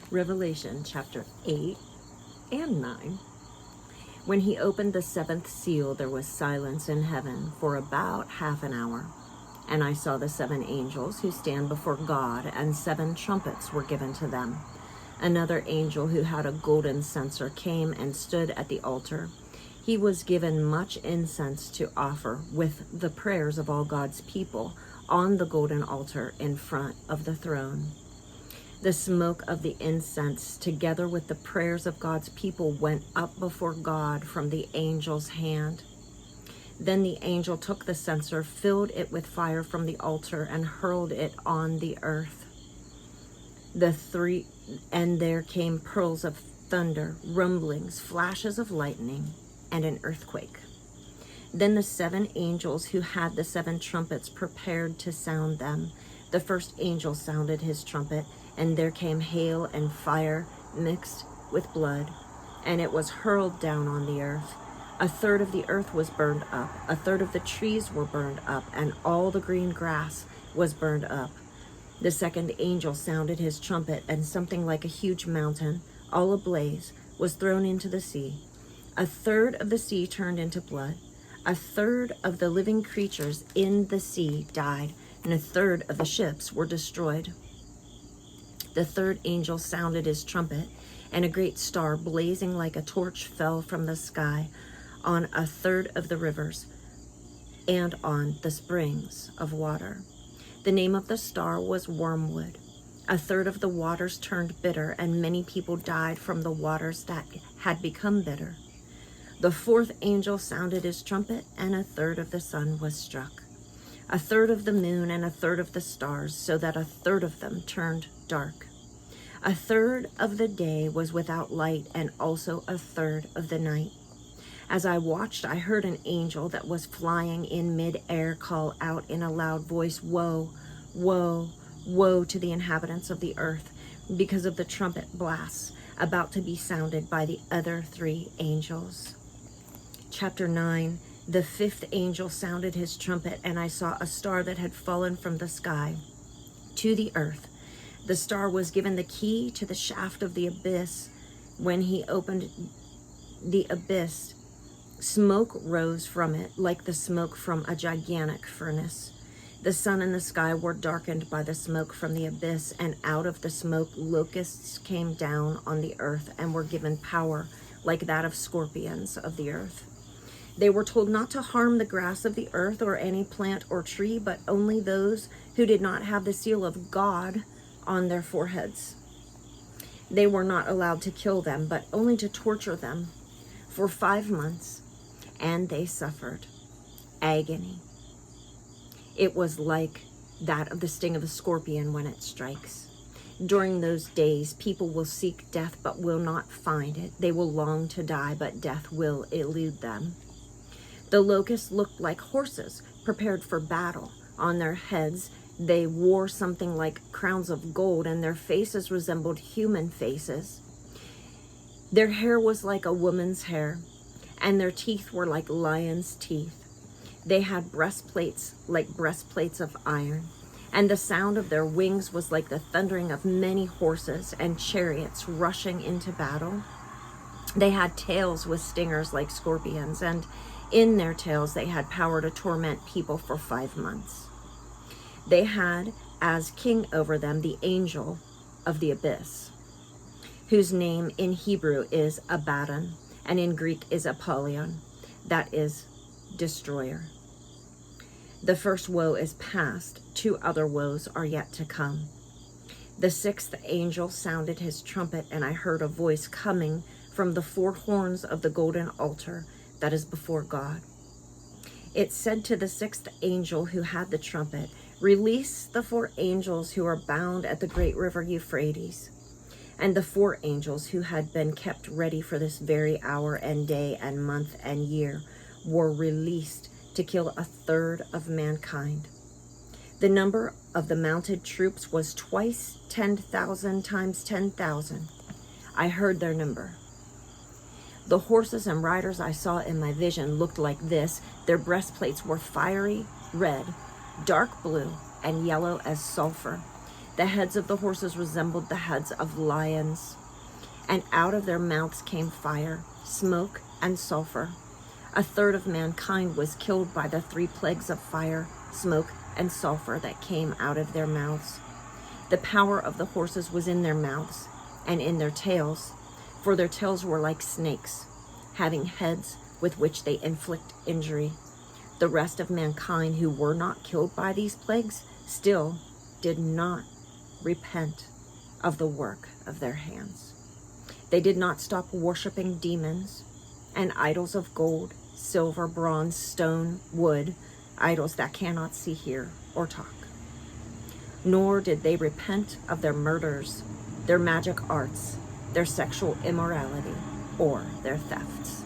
Revelation chapter 8 and 9. When he opened the seventh seal, there was silence in heaven for about half an hour. And I saw the seven angels who stand before God, and seven trumpets were given to them. Another angel who had a golden censer came and stood at the altar. He was given much incense to offer with the prayers of all God's people on the golden altar in front of the throne. The smoke of the incense, together with the prayers of God's people, went up before God from the angel's hand. Then the angel took the censer, filled it with fire from the altar, and hurled it on the earth. And there came pearls of thunder, rumblings, flashes of lightning, and an earthquake. Then the seven angels who had the seven trumpets prepared to sound them. The first angel sounded his trumpet, and there came hail and fire mixed with blood, and it was hurled down on the earth. A third of the earth was burned up, a third of the trees were burned up, and all the green grass was burned up. The second angel sounded his trumpet, and something like a huge mountain, all ablaze, was thrown into the sea. A third of the sea turned into blood. A third of the living creatures in the sea died, and a third of the ships were destroyed. The third angel sounded his trumpet, and a great star blazing like a torch fell from the sky on a third of the rivers and on the springs of water. The name of the star was Wormwood. A third of the waters turned bitter, and many people died from the waters that had become bitter. The fourth angel sounded his trumpet, and a third of the sun was struck, a third of the moon, and a third of the stars, so that a third of them turned dark. A third of the day was without light, and also a third of the night. As I watched, I heard an angel that was flying in mid-air call out in a loud voice, "Woe, woe, woe to the inhabitants of the earth, because of the trumpet blasts about to be sounded by the other three angels." Chapter 9. The fifth angel sounded his trumpet, and I saw a star that had fallen from the sky to the earth. The star was given the key to the shaft of the abyss. When he opened the abyss, smoke rose from it like the smoke from a gigantic furnace. The sun and the sky were darkened by the smoke from the abyss, and out of the smoke locusts came down on the earth and were given power like that of scorpions of the earth. They were told not to harm the grass of the earth or any plant or tree, but only those who did not have the seal of God on their foreheads. They were not allowed to kill them, but only to torture them for 5 months, and they suffered agony. It was like that of the sting of a scorpion when it strikes. During those days, people will seek death but will not find it. They will long to die, but death will elude them. The locusts looked like horses prepared for battle. On their heads, they wore something like crowns of gold, and their faces resembled human faces. Their hair was like a woman's hair, and their teeth were like lions' teeth. They had breastplates like breastplates of iron, and the sound of their wings was like the thundering of many horses and chariots rushing into battle. They had tails with stingers like scorpions, and in their tails they had power to torment people for 5 months. They had as king over them the angel of the abyss, whose name in Hebrew is Abaddon, and in Greek is Apollyon, that is, destroyer. The first woe is past, 2 other woes are yet to come. The sixth angel sounded his trumpet, and I heard a voice coming from the 4 horns of the golden altar that is before God. It said to the sixth angel who had the trumpet, "Release the 4 angels who are bound at the great river Euphrates." And the 4 angels who had been kept ready for this very hour and day and month and year were released to kill a third of mankind. The number of the mounted troops was twice 10,000 times 10,000. I heard their number. The horses and riders I saw in my vision looked like this. Their breastplates were fiery red, dark blue, and yellow as sulfur. The heads of the horses resembled the heads of lions, and out of their mouths came fire, smoke, and sulfur. A third of mankind was killed by the 3 plagues of fire, smoke, and sulfur that came out of their mouths. The power of the horses was in their mouths and in their tails, for their tails were like snakes, having heads with which they inflict injury. The rest of mankind who were not killed by these plagues still did not repent of the work of their hands. They did not stop worshiping demons and idols of gold, silver, bronze, stone, wood, idols that cannot see, hear, or talk. Nor did they repent of their murders, their magic arts, their sexual immorality, or their thefts.